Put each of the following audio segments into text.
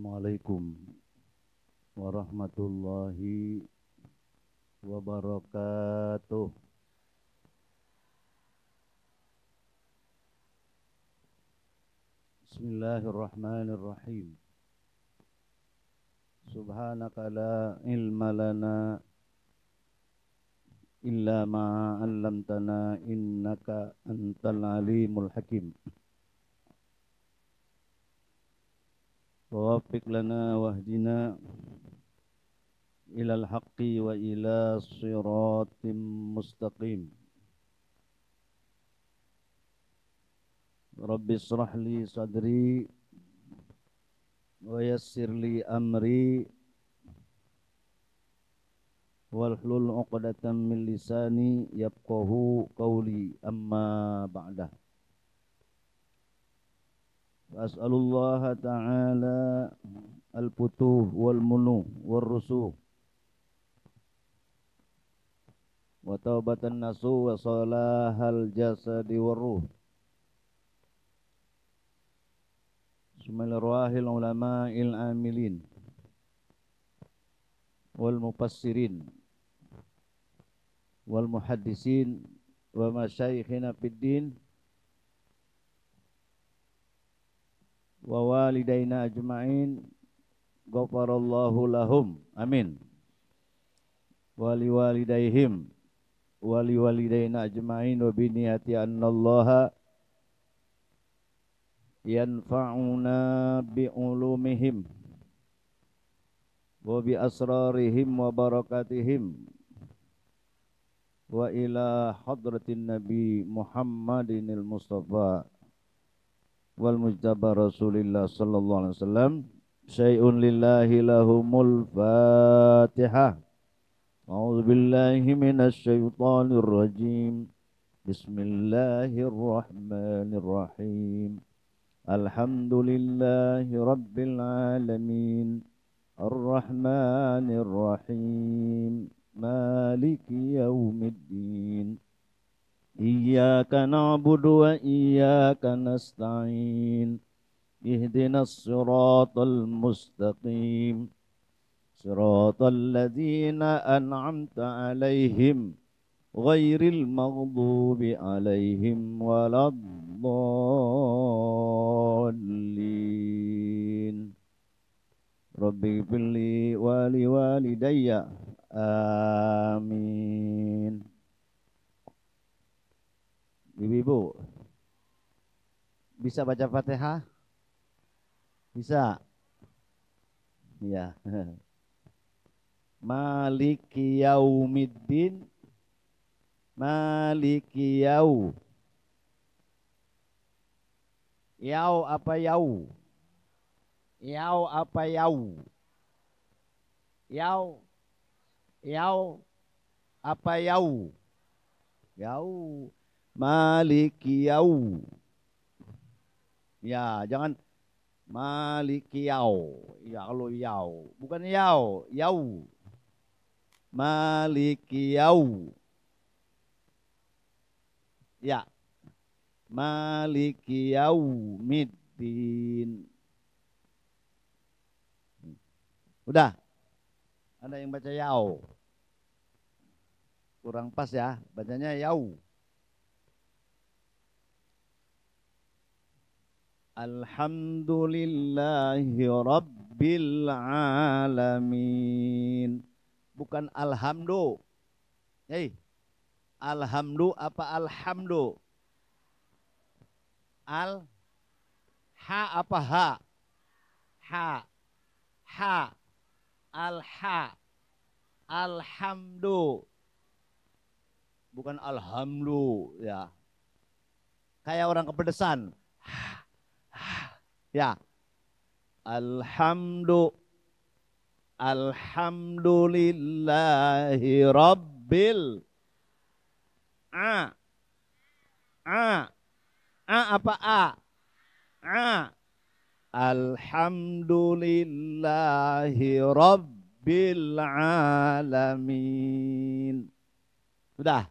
Assalamualaikum warahmatullahi wabarakatuh. Bismillahirrahmanirrahim. Subhanaka la ilma lana illa ma 'allamtana innaka antal alimul hakim. Waffiq lana wahdina ilal haqqi wa ila siratim mustaqim. Rabbi israh li sadri wa yassir li amri wahlul 'uqdatam min lisani yafqahu qawli, amma ba'dah. As'alullaha ta'ala al-futuh wal munuh wal rusuh wa taubatan nasuh wa salahal jasadi wal ruh. Bismillahirrahmanirrahim. Ulama'il amilin wal mufassirin wal muhaddisin wa masyayikhina fid din wa walidaina ajma'in ghafarallahu lahum, amin. Wali walidaihim wali walidaina ajma'in wa biniyati annallaha yanfa'una bi ulumihim wa bi asrarihim wa barakatihim wa ila hadratin nabi Muhammadinil Mustafa wal mujtaba Rasulillah sallallahu alaihi wasallam. Syai'un lillahi lahumul Fatihah. A'udzu billahi minasy syaithanir rajim. Bismillahirrahmanirrahim. Alhamdulillahi rabbil alamin. Arrahmanir rahim. Maliki yaumiddin. Iyyaka na'budu wa iyyaka nasta'in. Ihdinas siratal mustaqim. Siratal ladzina an'amta 'alaihim ghairil maghdubi 'alaihim waladdallin. Rabbi ighfirli wa liwalidayya. Amin. Ibu-ibu bisa baca Fatihah? Bisa? Iya. Maliki yaumiddin. Maliki yau. Yau apa yau? Yau apa yau? Yau. Yau apa yau? Yau. Maliki yau. Ya, jangan maliki yau. Ya, kalau yau, bukan yau, yau. Maliki yau. Ya. Maliki yaumiddin. Udah. Ada yang baca yau. Kurang pas ya, bacanya yau. Alhamdulillahi rabbil alamin. Bukan alhamdu. Alhamdu apa alhamdu? Ha apa ha? Ha. Ha. Alha. Alhamdu. Bukan alhamdu ya. Kayak orang kepedesan. Ya. Alhamdulillahi rabbil apa a? Alhamdulillahi rabbil alamin. Sudah.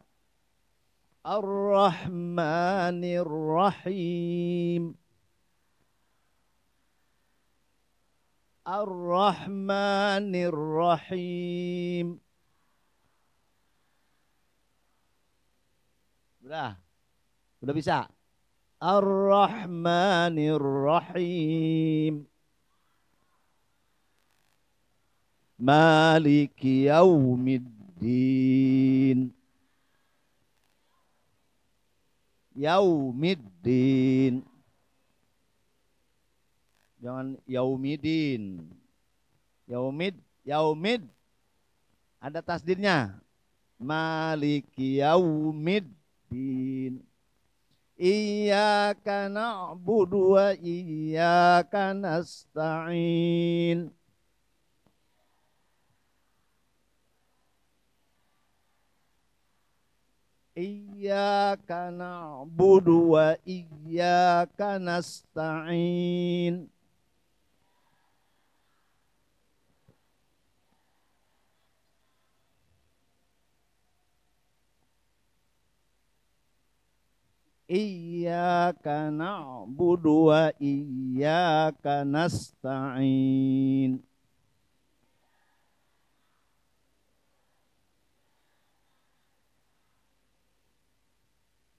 Ar-Rahmanir Rahim. Ar-Rahmanir Rahim. Udah bisa. Ar-Rahmanir Rahim. Maliki yaumiddin. Yaumiddin. Jangan yaumidin. Yaumid. Ada tasdidnya. Maliki yaumiddin. Iyyaka na'budu wa iyyaka nasta'in. Iyyaka na'budu wa iyyaka nasta'in. Iyyaka na'budu wa iyyaka nasta'in.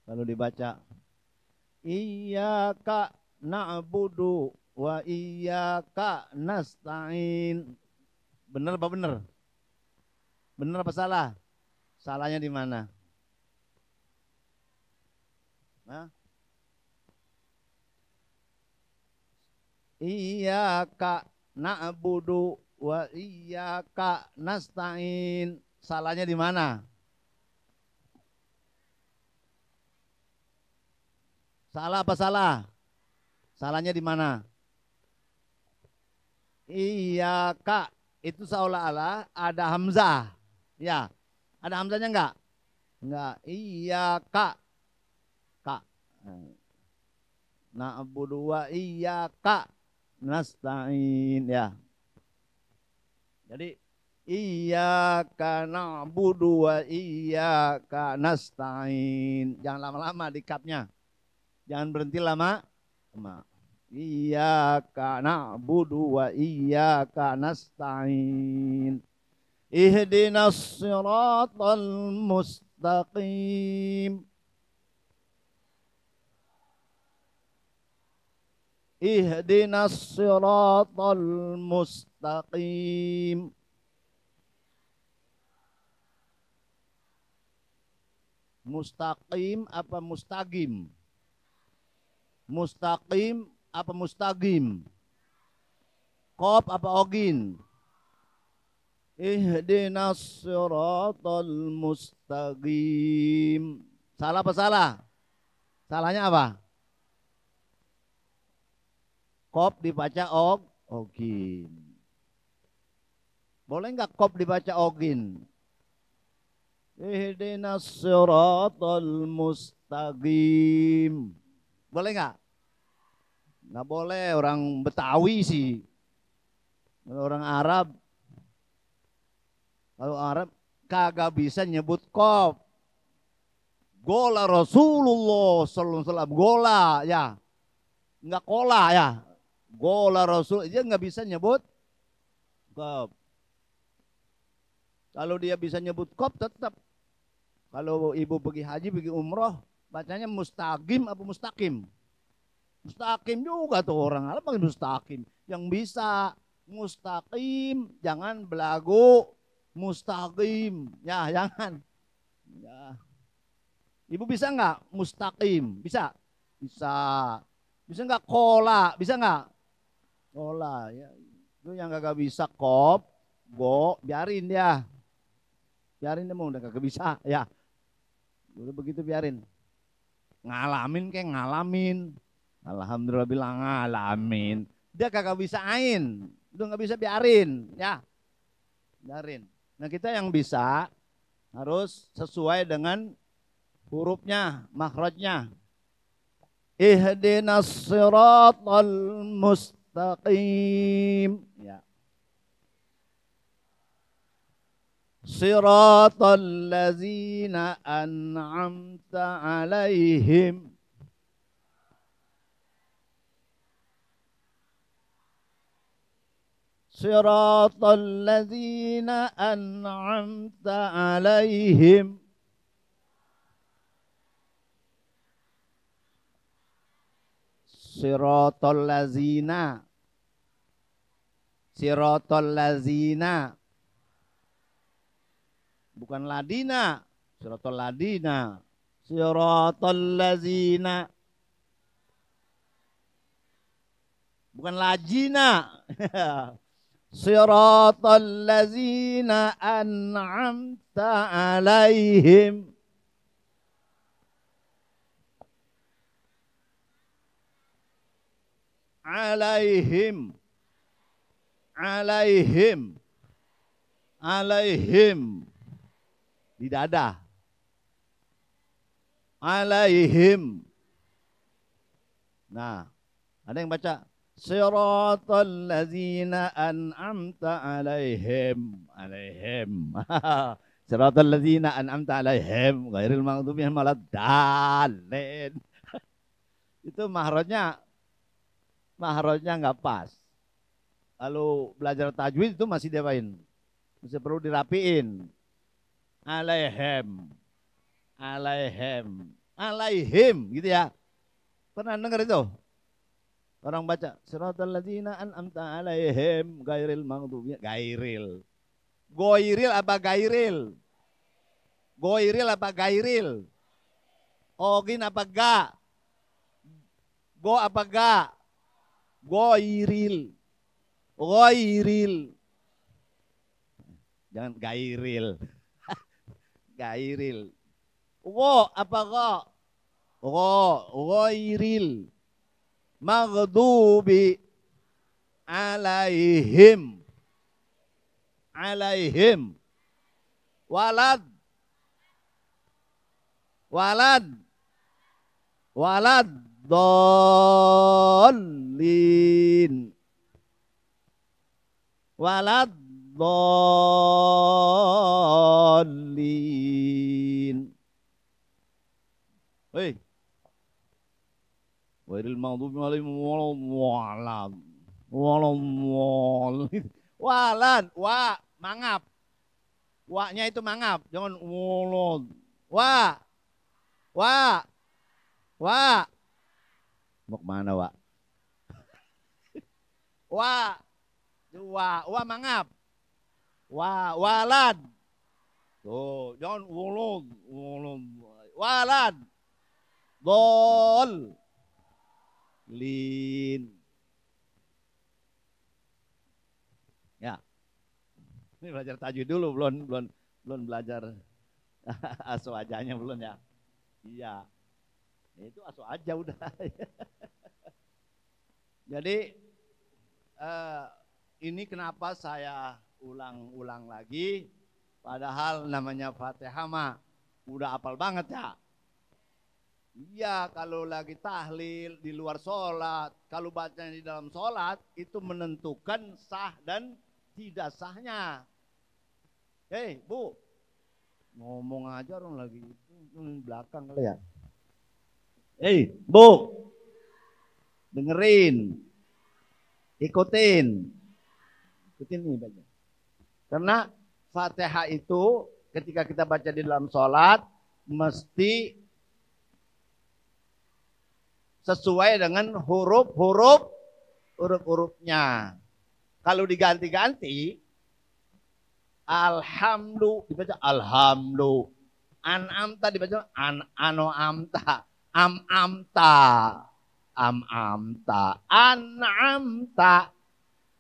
Lalu dibaca Iyyaka na'budu wa iyyaka nasta'in. Benar apa benar? Benar apa salah? Salahnya di mana? Nah. Iyyaka na'budu wa iyyaka nasta'in. Salahnya di mana? Salah apa salah? Salahnya di mana? Iyyaka itu seolah-olah ada hamzah. Ya. Ada hamzahnya enggak? Enggak. Iyyaka. Na'budu wa iyyaka nasta'in ya. Jadi iyyaka na'budu wa iyyaka nasta'in. Jangan lama-lama di kapnya. Jangan berhenti lama. Iyyaka na'budu wa iyyaka nasta'in. Ihdinas siratal mustaqim. Ihdinas siratal mustaqim. Mustaqim apa mustaqim? Mustaqim apa mustaqim? Qaf apa ogin? Ihdinas siratal mustaqim. Salah apa salah? Salahnya apa? Qaf dibaca ogin. Boleh nggak qaf dibaca ogin? Ihdinas siratal mustaqim. Boleh nggak? Nggak boleh, orang Betawi sih. Orang Arab. Kalau Arab kagak bisa nyebut qaf. Gola Rasulullah sallallahu alaihi wasallam. Gola ya. Nggak kola ya. Gola Rasul, dia nggak bisa nyebut qaf. Kalau dia bisa nyebut qaf tetap. Kalau ibu pergi haji, pergi umroh, bacanya mustaqim apa mustaqim? Mustaqim juga tuh orang Arab pakai mustaqim. Yang bisa mustaqim, jangan belagu mustaqim. Ya, jangan. Ya. Ibu bisa nggak mustaqim? Bisa? Bisa. Bisa nggak kola? Bisa nggak? Kola ya. Itu yang kagak bisa kop, biarin ya. Biarin dia mau udah kagak bisa ya. Udah begitu biarin. Ngalamin kayak ngalamin. Alhamdulillah bilang ngalamin. Dia kagak bisa ain. Udah nggak bisa biarin ya. Biarin. Nah kita yang bisa harus sesuai dengan hurufnya, makhrajnya. Ihdinas siratal mustaqim ya. Siratal ladzina an'amta alaihim. Siratal ladzina an'amta alaihim. Siratal ladzina. Siratal ladzina. Bukan ladina. Siratal ladina. Siratal ladzina. Bukan lajina. Siratal ladzina an'amta alaihim. Alaihim. Alaihim. Alaihim. Di dada. Alaihim. Nah, ada yang baca Siratal ladzina an'amta alaihim. Alaihim. Siratal ladzina an'amta alaihim ghairil maghdubi alaihim waladdallin. Itu mahrojnya nggak pas. Kalau belajar tajwid itu masih diapain? Masih perlu dirapiin. Alaihim. Alaihim. Alaihim gitu ya. Pernah dengar itu? Orang baca siratal ladzina an'amta alaihim ghairil maghdubi. Gairil. Goiril apa gairil? Goiril apa gairil? Ogin apa ga? Go apa ga? Goiril. Goiril. Jangan gairil. Gairil. Go apa go? Go. Goiril. Maghdubi alaihim. Alaihim. Walad. Walad. Walad. Dallin. Walad. Dallin. Hei. Wairil maghdubi alaihim walad. Walad. Wa. Mangap. Wa-nya itu mangap. Jangan walad. Wa. Wa. Wa. Mau kemana, Wa? Wa. Wa mangap. Wa. Walad. Tuh, jangan walad. Walad. Dol. Lin. Ya. Ini belajar tajwid dulu, belum belajar aso ajanya belum ya. Iya. Itu aso aja udah. Jadi ini kenapa saya ulang-ulang lagi, padahal namanya Fatihah mah udah hafal banget ya. Iya, kalau lagi tahlil di luar sholat, kalau bacanya di dalam sholat itu menentukan sah dan tidak sahnya. Hei, Bu, ngomong aja orang lagi itu belakang kali ya. Hei, Bu, dengerin, ikutin nih baca. Karena Fatihah itu ketika kita baca di dalam sholat mesti sesuai dengan huruf-hurufnya. Kalau diganti-ganti, alhamdu dibaca alhamdu, an'amta dibaca anoamta, am'amta, an'amta.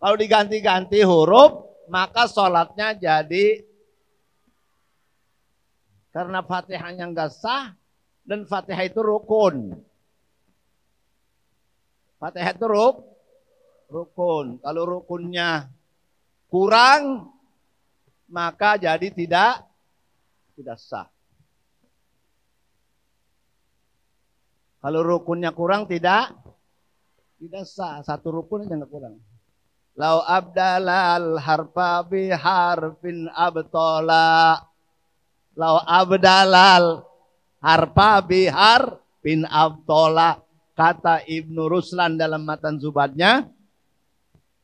Kalau diganti-ganti huruf, maka sholatnya jadi, karena Fatihahnya nggak sah dan Fatihah itu rukun. Fatihah itu rukun. Kalau rukunnya kurang, maka jadi tidak sah. Kalau rukunnya kurang tidak sah. Satu rukun aja nggak kurang. Lau abdalal harfa bi harfin abtola. Lau abdalal harfa bi harfin abtola. Kata Ibnu Ruslan dalam matan zubatnya,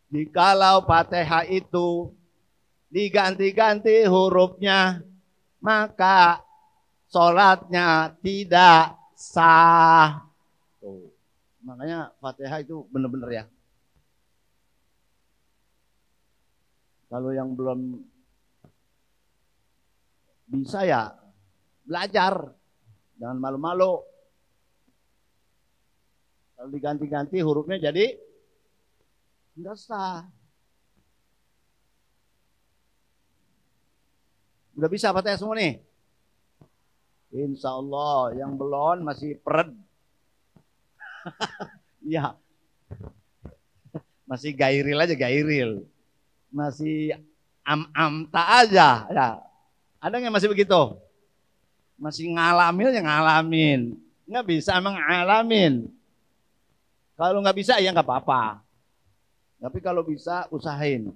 Jikalau Fatihah itu diganti-ganti hurufnya, maka sholatnya tidak sah. Tuh. Makanya Fatihah itu benar-benar ya. Kalau yang belum bisa ya belajar, jangan malu-malu. Kalau diganti-ganti hurufnya jadi enggak sah. Udah bisa Fatihah semua nih? Insya Allah, yang belum masih peret. Iya. Masih gairil aja, gairil. Masih am-amta aja. Ya. Ada nggak masih begitu? Masih ngalamin ya ngalamin. Nggak bisa emang ngalamin. Kalau nggak bisa ya nggak apa-apa. Tapi kalau bisa usahain.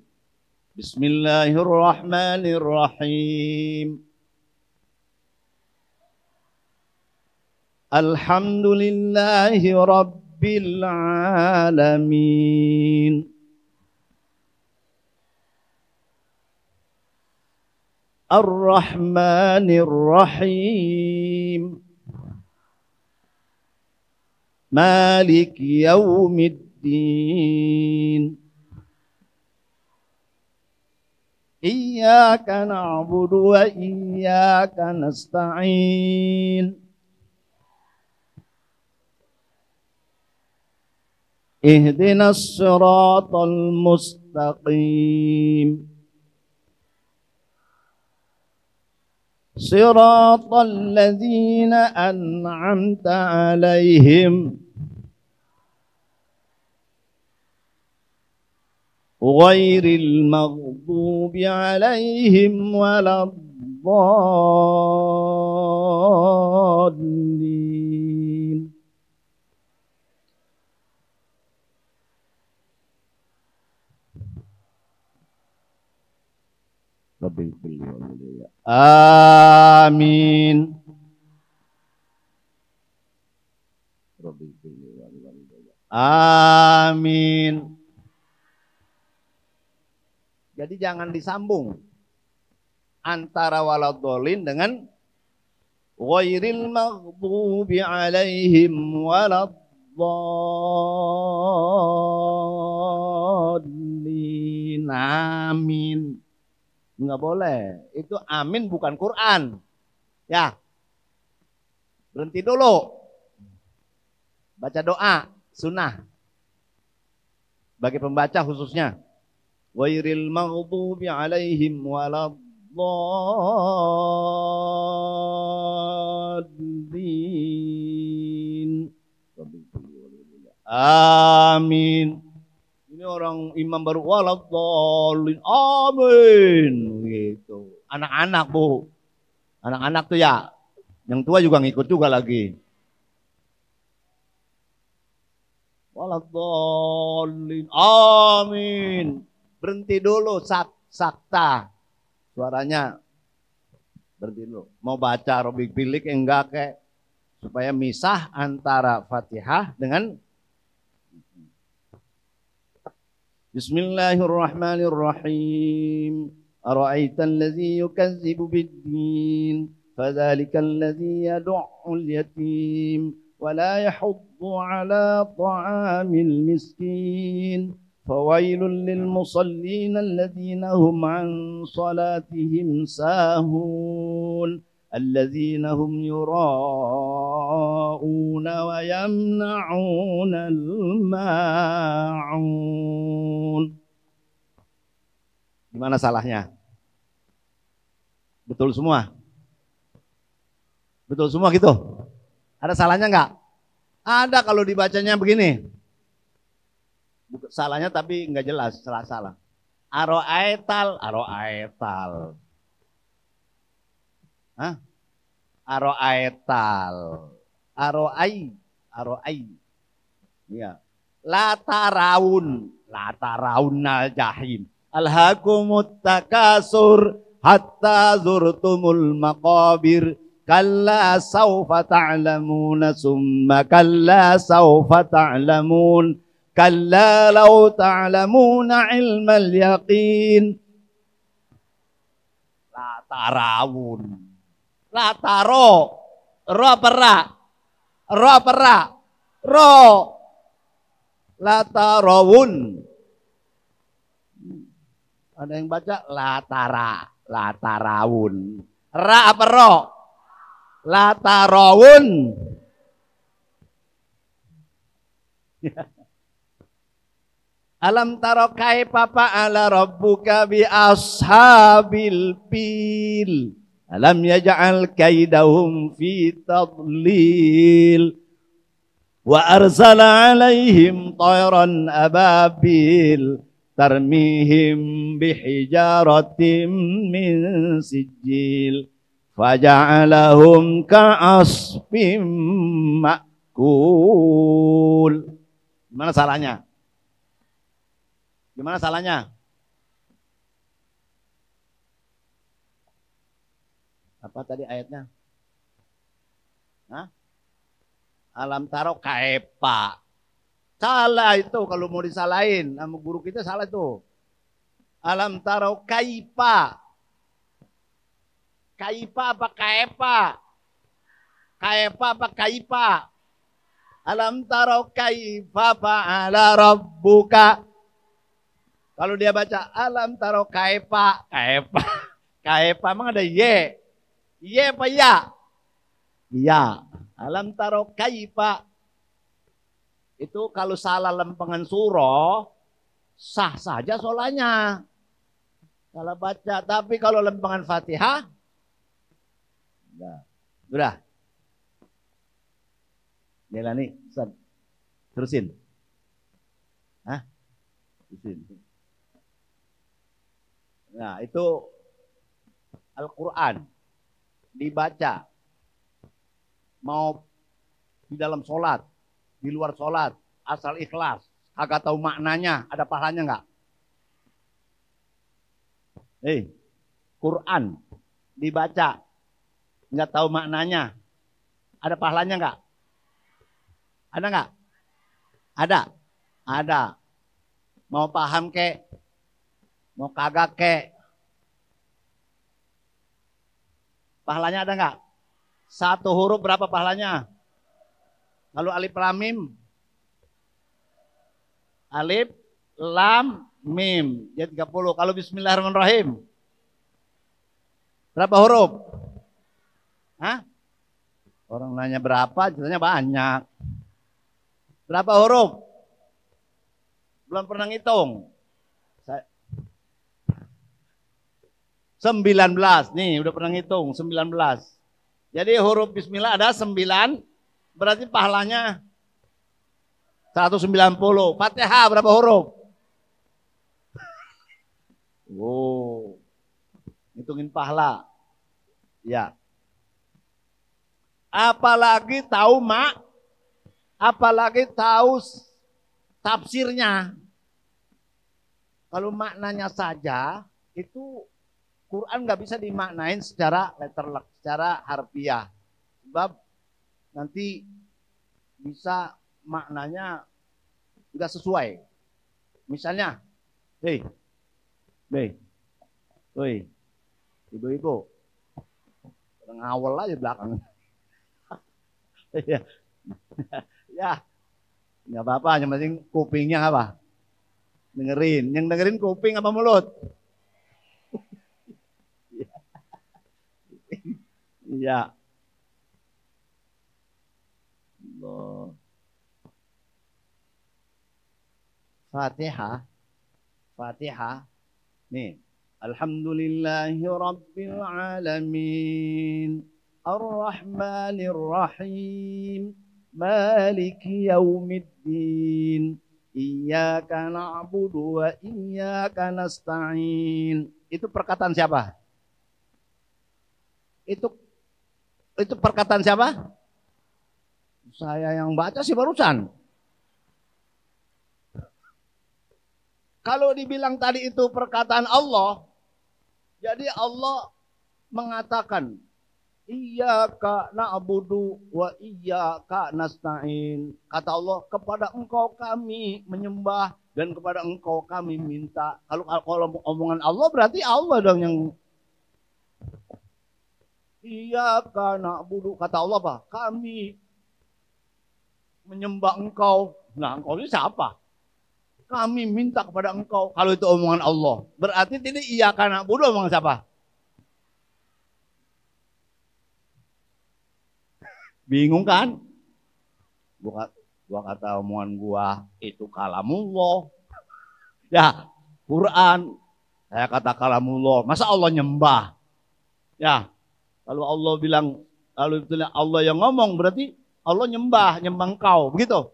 Bismillahirrahmanirrahim. Alhamdulillahi Rabbil Alamin. Ar-Rahmanir Rahim. Malik Yaumiddin. Iyyaka na'budu wa iyyaka nasta'in. Ihdinas siratal mustaqim. Siratal ladzina an'amta 'alaihim ghairil maghdubi 'alaihim waladdallin. Amin. Amin. Jadi jangan disambung antara waladhdallin dengan ghairil maghdubi alaihim waladdallin. Amin. Enggak boleh. Itu amin bukan Quran. Ya. Berhenti dulu. Baca doa sunnah. Bagi pembaca khususnya. Ghairil maghdubi alaihim waladdallin. Amin. Ini orang imam baru waladdallin. Amin. Gitu. Anak-anak, Bu. Anak-anak tuh ya. Yang tua juga ngikut juga lagi. Waladdallin. Amin. Berhenti dulu sakta. Suaranya berhenti dulu. Mau baca Robik Pilik enggak kayak supaya misah antara Fatihah dengan Bismillahirrahmanirrahim. Ara'aital ladzi yukazzibu bid-din fadzalikal ladzi yad'ul yatim wa la yahuddu 'ala ta'amil miskin. Fawailul lil musallin alladzina hum 'an salatihim sahun alladzina hum yura'una wa yamna'una al-ma'un. Gimana salahnya? Betul semua? Betul semua gitu? Ada salahnya enggak? Ada kalau dibacanya begini. Salahnya tapi enggak jelas, salah-salah. Aro'aital. Hah? Aro'aital. Aro'ai. Ya. La taraunal jahim. Alhaakumut takasur hatta zurtumul maqabir. Kalla sawfa ta'lamuna summa kalla sawfa ta'lamun. Kalla law ta'lamuna ilmal yaqin. La tarawun. La taro. Ro apa ra? Ro apa ra? Ro. La tarawun. Ada yang baca la tara. La tarawun. Ra apa ro? La tarawun. Alam taro kaifa fa'ala rabbuka bi ashabil fil. Alam yaj'al kaidahum fi tadlil. Wa arsala alaihim tayran ababil. Tarmihim bihijaratim min sijil. Faja'alahum ka'asfim ma'kul. Gimana salahnya? Gimana salahnya? Apa tadi ayatnya? Hah? Alam taro kaifa. Salah itu kalau mau disalahin. Nama guru kita salah itu. Alam taro kaifa. Kaifa apa kaifa? Kaifa apa kaifa? Alam taro kaifa fa'ala rabbuka. Kalau dia baca alam taro kaifa, kaifa, kaifa emang ada ye, ye apa ya? Ya, alam taro kaifa. Itu kalau salah lempengan surah, sah saja solanya. Kalau baca, tapi kalau lempengan Fatihah, udah. Melani, terusin. Hah? Terusin. Nah, itu Al-Quran dibaca mau di dalam sholat, di luar sholat, asal ikhlas, kagak tahu maknanya, ada pahalanya nggak? Quran dibaca, nggak tahu maknanya, ada pahalanya nggak? Ada nggak? Ada, ada. Mau paham kek? Mau kagak kek? Pahalanya ada nggak? Satu huruf berapa pahalanya? Lalu alif lam mim. Alif lam mim. Jadi 30. Kalau bismillahirrahmanirrahim. Berapa huruf? Hah? Orang nanya berapa, ceritanya banyak. Berapa huruf? Belum pernah ngitung. 19, nih udah pernah ngitung 19. Jadi huruf bismillah ada 9, berarti pahalanya 190. Fatihah berapa huruf? Wow, hitungin pahala. Ya. Apalagi tahu apalagi tahu tafsirnya. Kalau maknanya saja itu Quran nggak bisa dimaknain secara letterlek, secara harfiah. Sebab nanti bisa maknanya nggak sesuai. Misalnya, ibu-ibu, ngawal aja belakang. Ya, nggak apa-apa, yang penting kupingnya apa? Dengerin, yang dengerin kuping apa mulut? Iya. Fatihah. Nih. Alhamdulillahi rabbil alamin. Ar-Rahmanir Rahim. Maliki yaumiddin. Iyyaka na'budu wa iyyaka nasta'in. Itu perkataan siapa? Itu perkataan siapa? Saya yang baca sih barusan. Kalau dibilang tadi itu perkataan Allah, jadi Allah mengatakan Iyyaka na'budu wa iyyaka nasta'in. Kata Allah, kepada engkau kami menyembah dan kepada engkau kami minta. Kalau omongan Allah berarti Allah dong yang iyyaka na'budu. Kata Allah apa? Kami menyembah engkau. Nah, engkau ini siapa? Kami minta kepada engkau. Kalau itu omongan Allah, berarti tidak iyyaka na'budu omongan siapa? Bingung kan? Gua kata omongan gua itu kalamullah. Ya, Quran. Saya kata kalamullah. Masa Allah nyembah? Ya, kalau Allah bilang, kalau itu Allah yang ngomong, berarti Allah nyembah engkau. Begitu.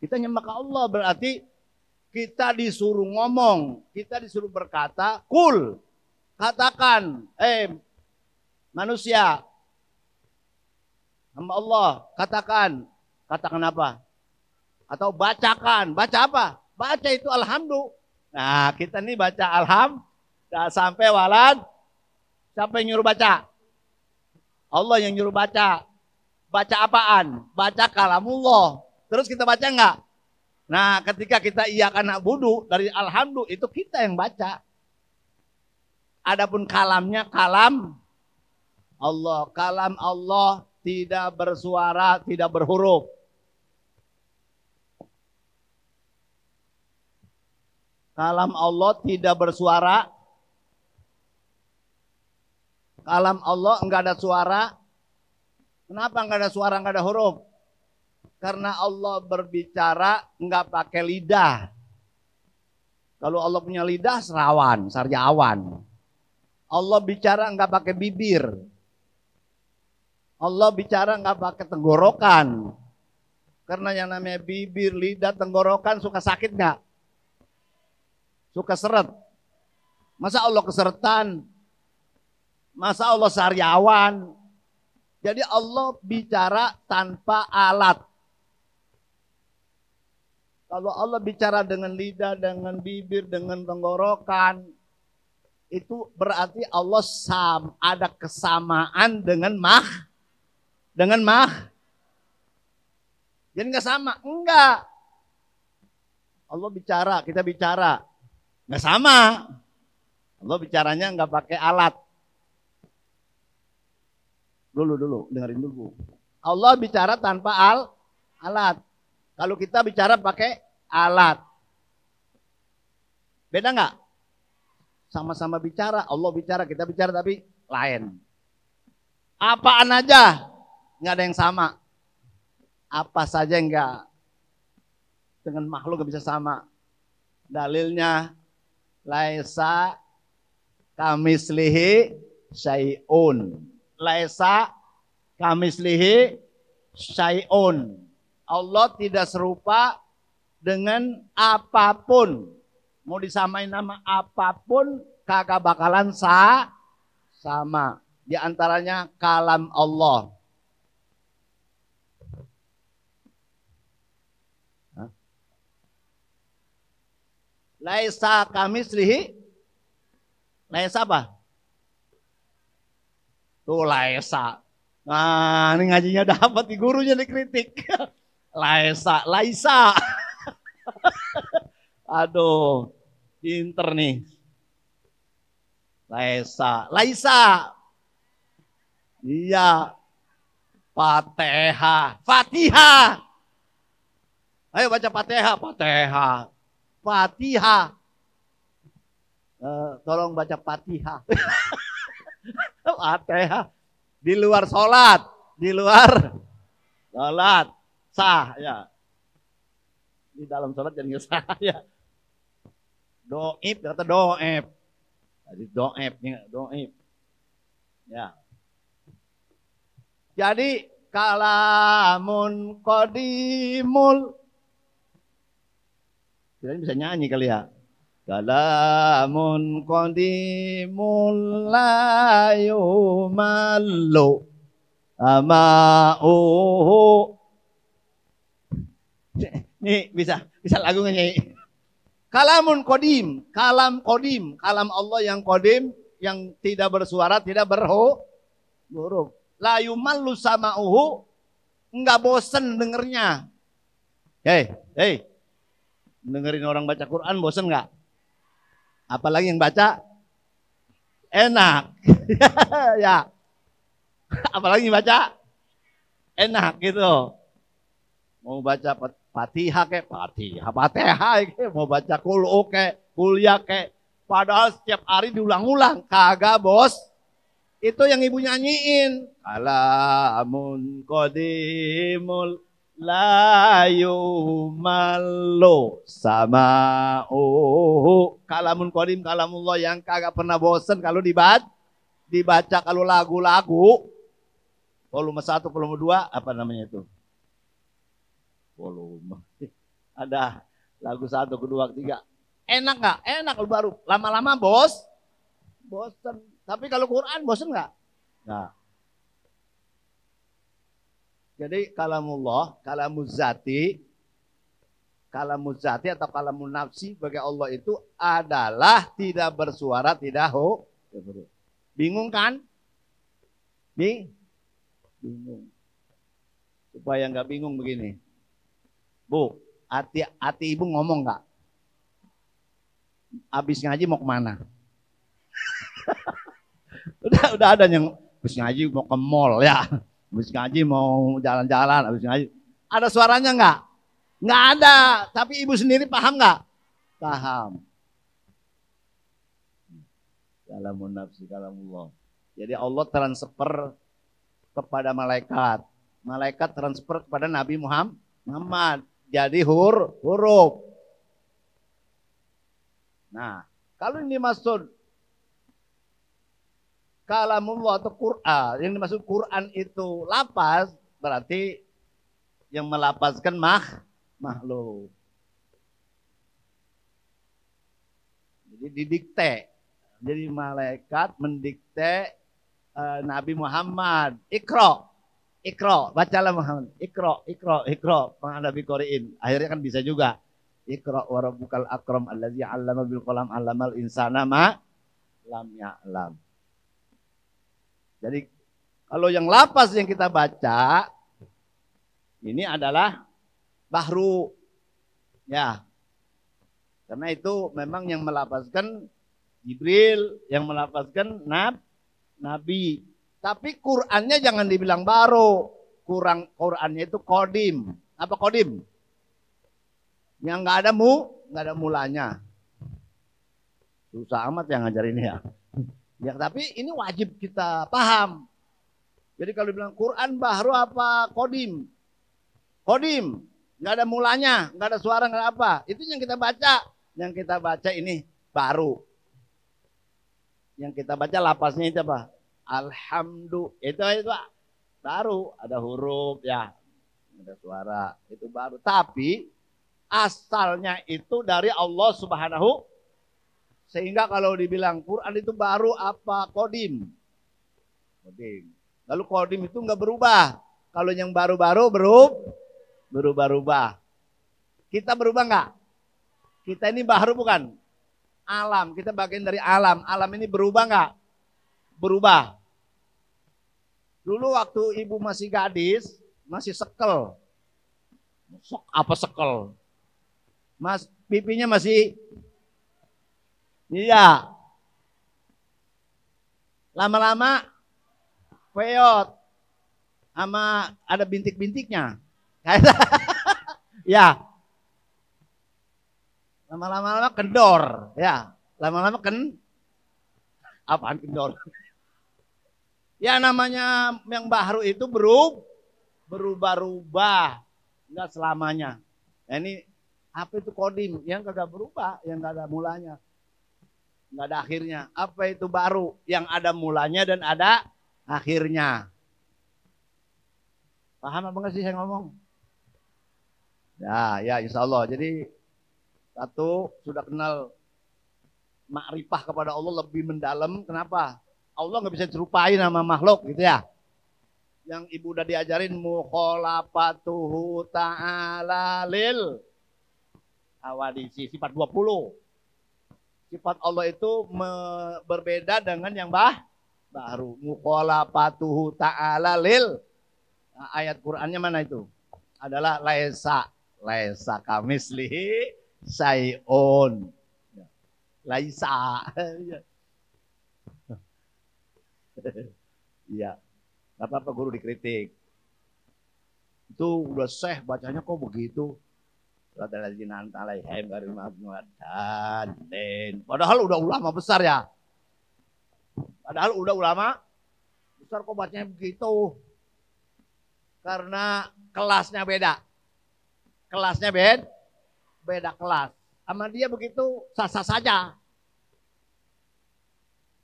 Kita nyembah ke Allah, berarti kita disuruh ngomong. Kita disuruh berkata, kul. Katakan, manusia, hamba Allah, katakan apa? Atau bacakan, baca apa? Baca itu alhamdulillah. Nah, kita nih baca alhamdulillah sampai walad. Siapa yang nyuruh baca? Allah yang nyuruh baca. Baca apaan? Baca kalamullah. Terus kita baca enggak? Nah, ketika kita iyyaka na'budu dari alhamdulillah itu kita yang baca. Adapun kalamnya kalam Allah. Kalam Allah tidak bersuara, tidak berhuruf. Kalam Allah tidak bersuara. Kalam Allah enggak ada suara. Kenapa enggak ada suara, enggak ada huruf? Karena Allah berbicara enggak pakai lidah. Kalau Allah punya lidah serawan, sarjawan. Allah bicara enggak pakai bibir. Allah bicara enggak pakai tenggorokan. Karena yang namanya bibir, lidah, tenggorokan suka sakit enggak? Suka seret. Masa Allah keseretan? Masa Allah sarjawan? Jadi Allah bicara tanpa alat. Kalau Allah bicara dengan lidah, dengan bibir, dengan tenggorokan, itu berarti Allah ada kesamaan dengan Jadi enggak sama, enggak. Allah bicara, kita bicara, enggak sama. Allah bicaranya enggak pakai alat. Dulu, dengerin dulu. Allah bicara tanpa alat. Kalau kita bicara pakai alat. Beda enggak? Sama-sama bicara, Allah bicara, kita bicara tapi lain. Apaan aja, nggak ada yang sama. Apa saja enggak. Dengan makhluk nggak bisa sama. Dalilnya, laisa kamislihi syai'un. Laisa kamislihi syai'un. Allah tidak serupa dengan apapun. Mau disamain nama apapun kagak bakalan sama. Di antaranya kalam Allah. Laisa kamislihi. Laisa apa? Tuh laisa. Nah, ini ngajinya dapat, di gurunya dikritik. Laisa. Aduh. Pinter nih. Laisa. Iya. Fatihah. Ayo baca Fatihah. Tolong baca Fatihah. Fatihah. Di luar sholat. Sah ya. Di dalam sholat jadi nggak sah ya. Doib, kata doib. Jadi doib. Ya. Jadi kalamun qadimul. Kita bisa nyanyi kali ya. Kalamun qadimul la yumallu ama'uhu. Nih bisa lagu nyanyi. Kalamun kodim, kalam kodim, kalam Allah yang kodim, yang tidak bersuara, tidak berhuruf. La yumallu sama'uhu, enggak bosen dengernya. Hei, dengerin orang baca Quran bosen enggak? Apalagi yang baca enak. Ya. Apalagi yang baca enak gitu. Mau baca Fatihah kayak Fatihah kayak mau baca Qul kayak kuliah kayak padahal setiap hari diulang-ulang kagak bos. Itu yang ibu nyanyiin. Kalamun qadimul layu malu sama kalamun qadim kalamullah yang kagak pernah bosen kalau dibaca kalau lagu-lagu volume 1 volume 2 apa namanya itu? Volume. Ada lagu 1, kedua, ketiga. Enak nggak? Enak kalau baru. Lama-lama bosen. Tapi kalau Quran bosen nggak? Nggak. Jadi kalamullah, kalamuzati atau kalamun nafsi bagi Allah itu adalah tidak bersuara, tidak bingung kan? Bingung. Supaya nggak bingung begini. Bu, hati ibu ngomong nggak? Abis ngaji mau kemana? udah ada yang abis ngaji mau ke mall ya, abis ngaji mau jalan-jalan, abis ngaji. Ada suaranya nggak? Nggak ada. Tapi ibu sendiri paham nggak? Paham. Kalamun nafsi kalamullah. Jadi Allah transfer kepada malaikat. Malaikat transfer kepada Nabi Muhammad. Jadi huruf. Nah, kalau ini maksud kalamullah atau Quran, yang dimaksud Quran itu lapas, berarti yang melapaskan makhluk. Jadi didikte. Jadi malaikat mendikte Nabi Muhammad. Ikro, bacalah Muhammad. Ikro. Nabi Qori'in. Akhirnya kan bisa juga. Ikro wa rabbukal akram allazi 'allama bil qalam 'allamal insana ma lam ya'lam. Jadi kalau yang lapas yang kita baca ini adalah bahru. Ya. Karena itu memang yang melapaskan Jibril, yang melapaskan Nabi. Tapi Qur'annya jangan dibilang baru. Qur'annya itu kodim. Apa kodim? Yang nggak ada mulanya. Susah amat yang ngajarin ya. Ya tapi ini wajib kita paham. Jadi kalau dibilang Quran baru apa kodim? Kodim. Nggak ada mulanya, nggak ada suara, nggak ada apa. Itu yang kita baca. Yang kita baca ini baru. Yang kita baca lapasnya itu apa? Alhamdulillah itu baru ada huruf ya, ada suara itu baru. Tapi asalnya itu dari Allah Subhanahu. Sehingga kalau dibilang Quran itu baru apa kodim? Kodim. Lalu kodim itu nggak berubah. Kalau yang baru-baru berubah-ubah. Kita berubah nggak? Kita ini baru bukan? Alam. Kita bagian dari alam. Alam ini berubah nggak? Berubah. Dulu waktu ibu masih gadis, masih sekel. Apa sekel? Mas, pipinya masih, iya. Lama-lama, peot. Sama ada bintik-bintiknya. Ya. Lama-lama kendor. Ya. Lama-lama apaan kendor? Ya namanya yang baru itu berubah-ubah. Enggak selamanya. Nah, ini apa itu kodim? Yang kagak berubah, yang enggak ada mulanya. Enggak ada akhirnya. Apa itu baru? Yang ada mulanya dan ada akhirnya. Paham apa enggak sih saya ngomong? Ya insya Allah. Jadi satu sudah kenal makrifah kepada Allah lebih mendalam. Kenapa? Allah nggak bisa diserupai nama makhluk gitu ya. Yang ibu udah diajarin mukhalafatuhu ta'ala lil Hawadisi, sifat 20. Sifat Allah itu berbeda dengan yang baru. Mukhalafatuhu ta'ala lil. Nah, ayat Qur'annya mana itu? Adalah laisa kamislihi syai'un. Laisa. Iya. Enggak apa-apa guru dikritik. Itu udah syekh bacanya kok begitu. Padahal udah ulama besar ya. Padahal udah ulama besar kok bacanya begitu. Karena kelasnya beda. Kelasnya beda kelas. Sama dia begitu sah-sah saja.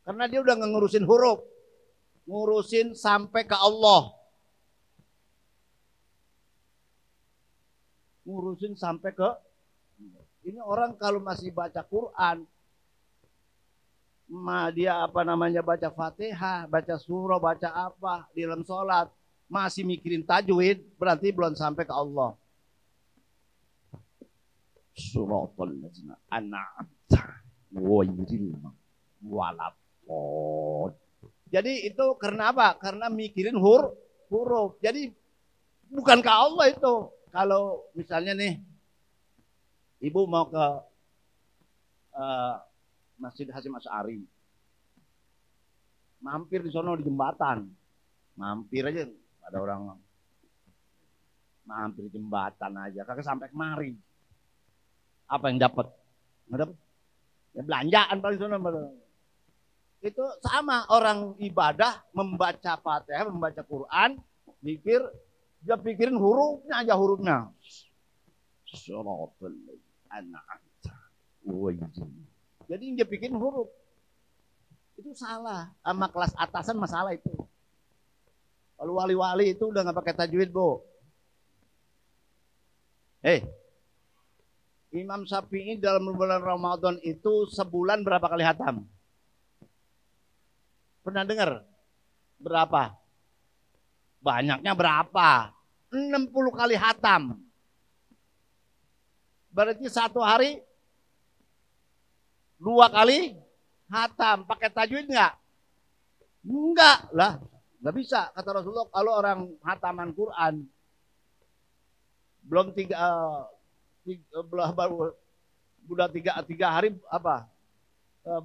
Karena dia udah ngurusin huruf. Ngurusin sampai ke Allah. Ngurusin sampai ke ini orang kalau masih baca Quran, dia baca Fatihah, baca surah, baca apa di dalam sholat, masih mikirin tajwid, berarti belum sampai ke Allah. Suratul ladzina an'amta ghairil maghdubi. Jadi itu karena apa? Karena mikirin huruf. Jadi bukan ke Allah itu. Kalau misalnya nih, ibu mau ke Masjid Hasyim Asy'ari, mampir di sono di jembatan, mampir aja, ada orang mampir di jembatan aja, kagak sampai kemari, apa yang dapat? Nggak dapat, ya belanjaan paling sono. Itu sama orang ibadah membaca Fatihah, membaca Quran, mikir. Dia pikirin hurufnya aja hurufnya. Jadi dia pikirin huruf. Itu salah. Sama kelas atasan masalah itu. Kalau wali-wali itu udah nggak pakai tajwid, Bu. Imam Syafi'i dalam bulan Ramadan itu sebulan berapa kali hatam? Pernah dengar? Berapa? Banyaknya berapa? 60 kali hatam. Berarti satu hari 2 kali hatam. Pakai tajwid enggak? Enggak lah. Enggak bisa. Kata Rasulullah kalau orang hataman Quran belum udah tiga hari apa?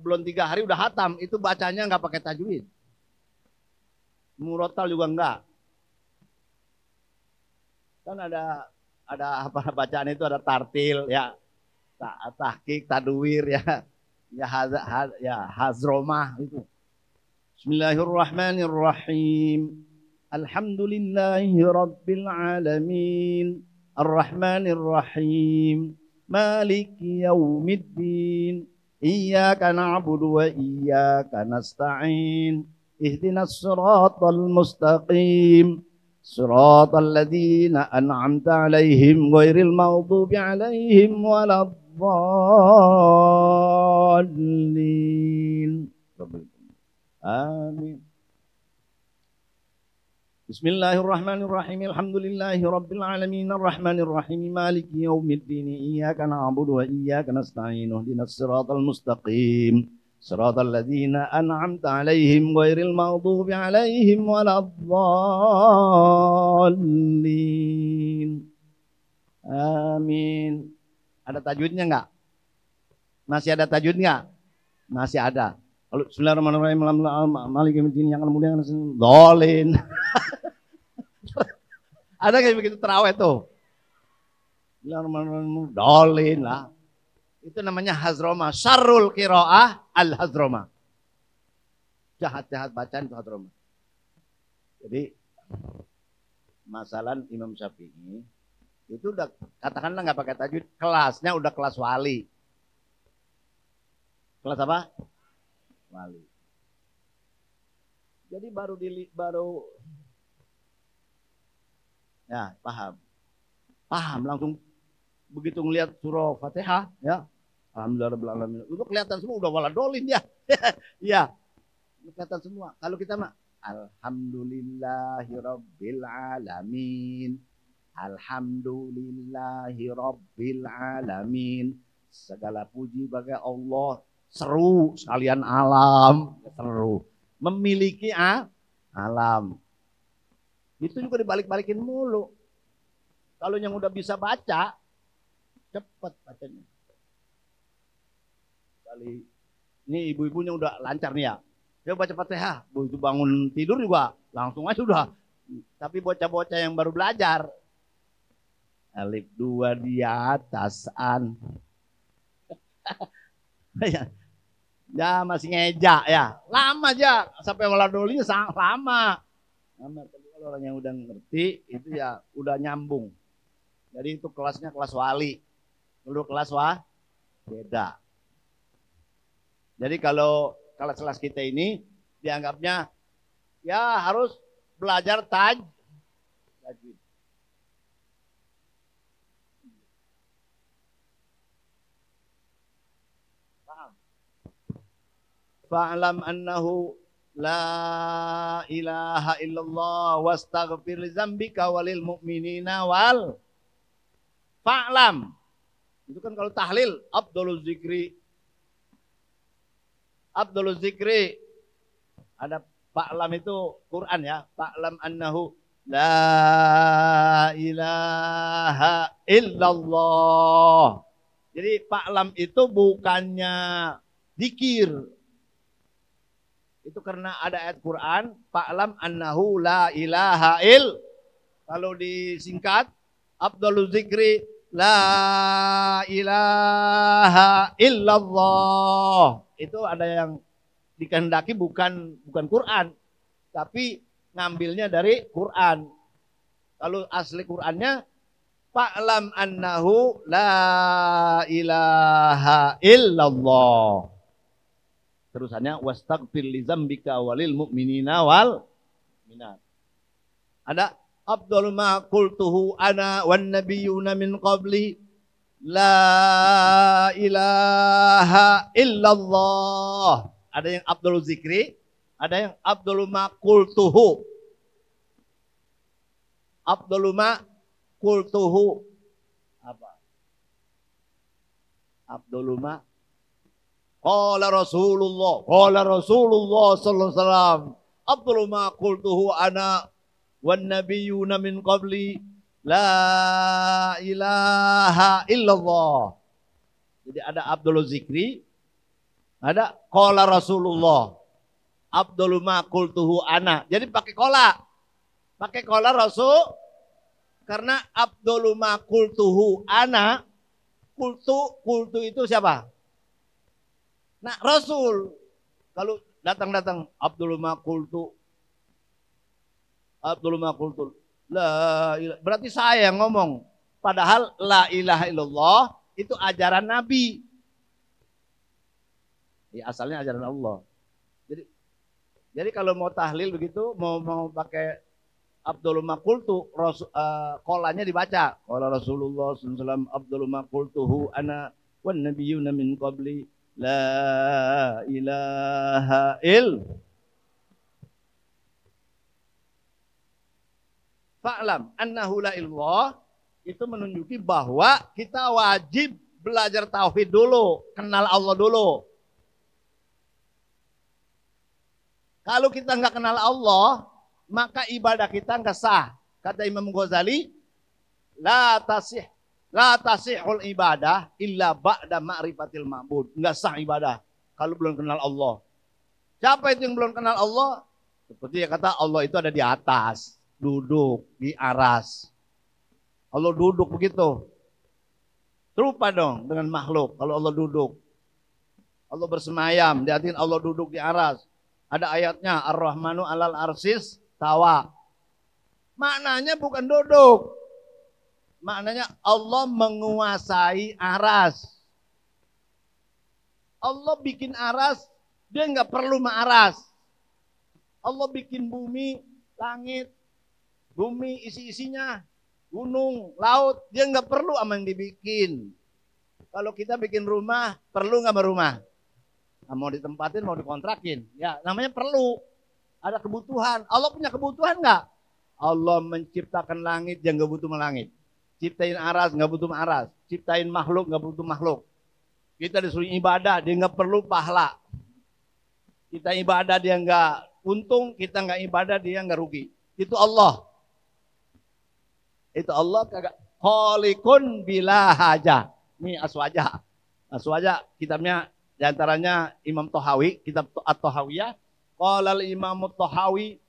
Belum 3 hari udah hatam. Itu bacanya enggak pakai tajwid. Murotal juga enggak. Kan ada apa bacaan itu ada tartil ya, tahqiq, tadwir ya, hazromah itu. Bismillahirrahmanirrahim. Alhamdulillahi rabbil alamin. Arrahmanirrahim. Maliki yaumiddin. Iyyaka na'budu wa iyyaka nasta'in. Ihdinas siratal mustaqim. صراط الذين أنعمت عليهم غير المغضوب عليهم ولا الضالين آمين بسم الله الرحمن الرحيم الحمد لله رب العالمين الرحمن الرحيم مالك يوم الدين إياك نعبد وإياك نستعين اهدنا الصراط المستقيم صراط الذين أنعمت عليهم غير المغضوب عليهم ولا الضالين آمين. Ada tajwidnya enggak? Masih ada tajwid enggak? Masih ada. Kalau Bismillahirrahmanirrahim Maliki yaumiddin yang kemudian dolin. Ada kayak begitu terawih tuh. Bismillahirrahmanirrahim dolin lah. Itu namanya hazroma. Syarrul qiraah al-hazroma. Jahat-jahat bacaan itu hazroma. Jadi masalah Imam Syafi'i itu udah katakanlah nggak pakai tajwid, kelasnya udah kelas wali. Kelas apa? Wali. Jadi baru ya paham. Paham langsung. Begitu ngelihat surah Fatihah, ya, alhamdulillah, itu kelihatan semua udah waladolin ya, ya, kelihatan semua. Kalau kita mah, alhamdulillahirabbil alamin, Alhamdulillahi Rabbil Alamin. Segala puji bagi Allah. Seru sekalian alam. Seru. Memiliki alam. Itu juga dibalik-balikin mulu. Kalau yang udah bisa baca, cepet bacanya. Kali ini ibu-ibunya udah lancar nih ya. Dia baca Fatihah, begitu bangun tidur juga langsung aja udah. Tapi bocah-bocah yang baru belajar, alif 2 di atas an. Ya masih ngejak ya. Lama aja sampai meladolinya lama. Tapi kalau orang yang udah ngerti itu ya udah nyambung. Jadi itu kelasnya kelas wali. Dulu kelas beda. Jadi kalau kelas kita ini dianggapnya ya harus belajar tajwid. Paham? Fa'lam annahu la ilaha illallah wastaghfir li dzambika walil mu'minina wal fa'lam. Itu kan kalau tahlil afdhaluz zikri. Abdul Zikri. Ada Fa'lam itu Quran ya. Fa'lam annahu la ilaha illallah. Jadi Fa'lam itu bukannya zikir. Itu karena ada ayat Quran. Fa'lam annahu la ilaha il. Kalau disingkat Abdul Zikri la ilaha illallah. Itu ada yang dikehendaki bukan Quran, tapi ngambilnya dari Quran. Kalau asli Qurannya fa'lam annahu la ilaha illallah. Terusannya wastaghfir li dzambika walil mu'minina wal minat. Ada afdhalu ma qultuhu ana wan nabiyyuna min qabli la ilaha illallah. Ada yang Abdul Zikri, ada yang Abdul Maqultuhu. Abdul Maqultuhu apa? Abdul Ma Qala Rasulullah sallallahu alaihi wasallam. Abdul Maqultuhu ana wan nabiyyuna min qabli la ilaha illallah. Jadi ada Abdul Zikri, ada qala Rasulullah. Abdul ma qultuhu ana. Jadi pakai qala. Pakai qala Rasul karena Abdul ma qultuhu ana. Qultu itu siapa? Nah, Rasul. Kalau datang Abdul ma qultu la ilah. Berarti saya yang ngomong. Padahal la ilaha illallah itu ajaran Nabi. Ya, asalnya ajaran Allah. Jadi kalau mau tahlil begitu, mau pakai Abdul Maqultu, kolanya dibaca. Qala Rasulullah SAW Abdul Maqultuhu ana wan nabiyyuna min qabli la ilaha illallah. Fa'lam annahu la ilallah itu menunjuki bahwa kita wajib belajar tauhid dulu, kenal Allah dulu. Kalau kita nggak kenal Allah, maka ibadah kita nggak sah. Kata Imam Ghazali, la tasihul ibadah illa ba'da ma'rifatil ma'bud. Nggak sah ibadah kalau belum kenal Allah. Siapa itu yang belum kenal Allah? Seperti yang kata Allah itu ada di atas. Duduk di aras. Allah duduk begitu. Serupa dong dengan makhluk. Kalau Allah duduk. Allah bersemayam. Diartikan Allah duduk di aras. Ada ayatnya. Ar-Rahmanu alal arsis tawa. Maknanya bukan duduk. Maknanya Allah menguasai aras. Allah bikin aras. Dia nggak perlu mengaras. Allah bikin bumi, langit. Bumi isi-isinya, gunung, laut, dia nggak perlu sama yang dibikin. Kalau kita bikin rumah, perlu nggak rumah? Nah, mau ditempatin, mau dikontrakin, ya namanya perlu. Ada kebutuhan. Allah punya kebutuhan nggak? Allah menciptakan langit yang nggak butuh langit. Ciptain aras nggak butuh aras. Ciptain makhluk nggak butuh makhluk. Kita disuruh ibadah, dia nggak perlu pahala. Kita ibadah dia nggak untung, kita nggak ibadah dia nggak rugi. Itu Allah. Itu Allah kagak. Kholikun bila haja. Ini aswaja. Aswaja kitabnya diantaranya Imam Tohawi, kitab At-Tohawiyah. Qalal Imam Tohawi,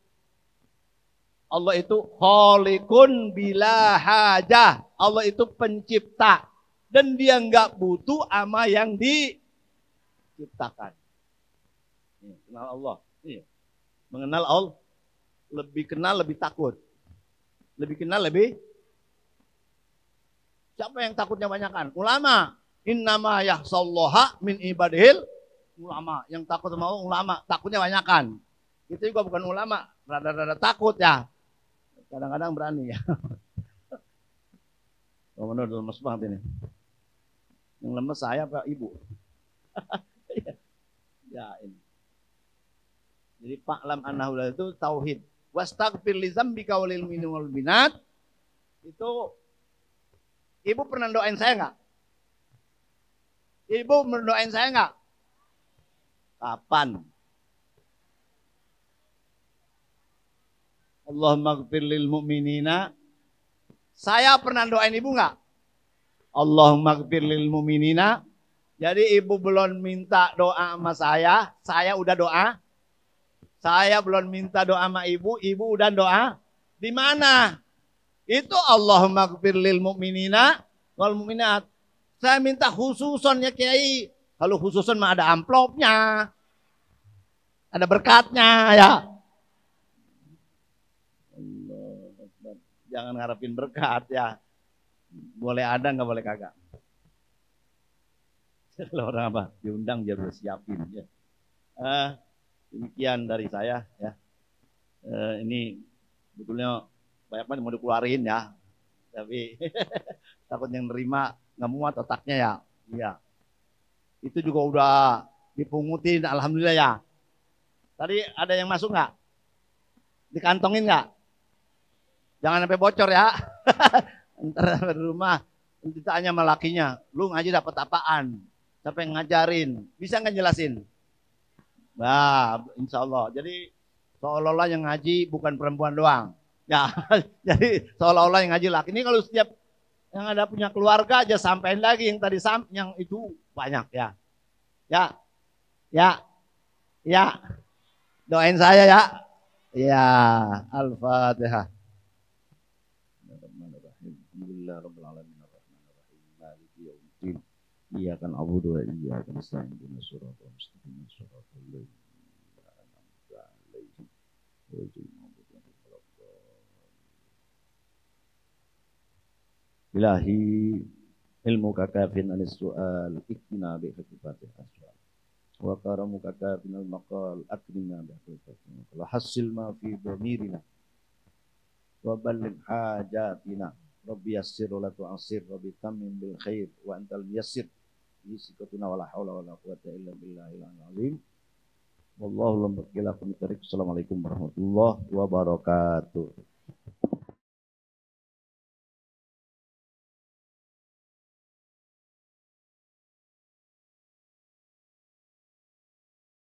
Allah itu kholikun bila haja. Allah itu pencipta. Dan dia nggak butuh ama yang diciptakan. Kenal Allah. Mengenal Allah. Lebih kenal, lebih takut. Lebih kenal, lebih. Siapa yang takutnya banyakan? Ulama. Innama yahsallaha min ibadihil ulama. Yang takut sama Allah, ulama. Takutnya banyakan. Itu juga bukan ulama. Rada-rada takut ya. Kadang-kadang berani ya. Oh, benar lemes banget ini. Yang lemes saya apa ibu? Ya ini. Jadi fa'lam annahu itu tauhid. Wastaghfir li dzambika walil mu'minina wal mu'minat. Itu ibu pernah doain saya enggak? Ibu mendoain saya enggak? Kapan? Allahumma ighfir lil mu'minina. Saya pernah doain ibu enggak? Allahumma ighfir lil mu'minina. Jadi ibu belum minta doa sama saya udah doa. Saya belum minta doa sama ibu udah doa. Di mana? Itu Allahumma ighfir lil mu'minina wal mu'minat. Saya minta khususon ya Kiai. Kalau khususon mah ada amplopnya. Ada berkatnya ya. Allah, jangan ngarepin berkat ya. Boleh ada nggak boleh kagak. Kalau orang apa diundang dia harus siapin ya. Demikian dari saya ya. Ini betulnya banyak banget mau dikeluarin ya. Tapi takut yang nerima nggak muat otaknya ya. Iya. Itu juga udah dipungutin alhamdulillah ya. Tadi ada yang masuk nggak? Dikantongin nggak? Jangan sampai bocor ya. Ntar di rumah ditanya sama lakinya, lu ngaji dapat apaan? Siapa yang ngajarin? Bisa nggak jelasin? Nah, insya Allah. Jadi seolah-olah yang ngaji bukan perempuan doang. Ya, jadi seolah-olah yang ngaji laki. Ini kalau setiap yang ada punya keluarga aja sampein lagi yang tadi yang itu banyak ya. Ya, ya, ya. Doain saya ya. Ya, Al-Fatihah. Alhamdulillahirabbil alamin arrahmanirrahim maliki yaumiddin. Iyyaka na'budu wa iyyaka nasta'in ihdinas siratal mustaqim siratal ladzina an'amta 'alaihim ghairil maghdubi 'alaihim waladdallin. Ilahi ilmuka kafin anis su'al iktina bi haqiqatil aswal wa karamuka kafin al maqal akrimna bi haqiqatil maqal hasil ma fi dhamirina wa balligh hajatina Rabbi yassir wa la tu'assir Rabbi tamim bil khair wa antal yassir bisikatuna wala haula wala quwwata illa billahil azim. Wallahu lam bakila. Assalamualaikum warahmatullahi wabarakatuh.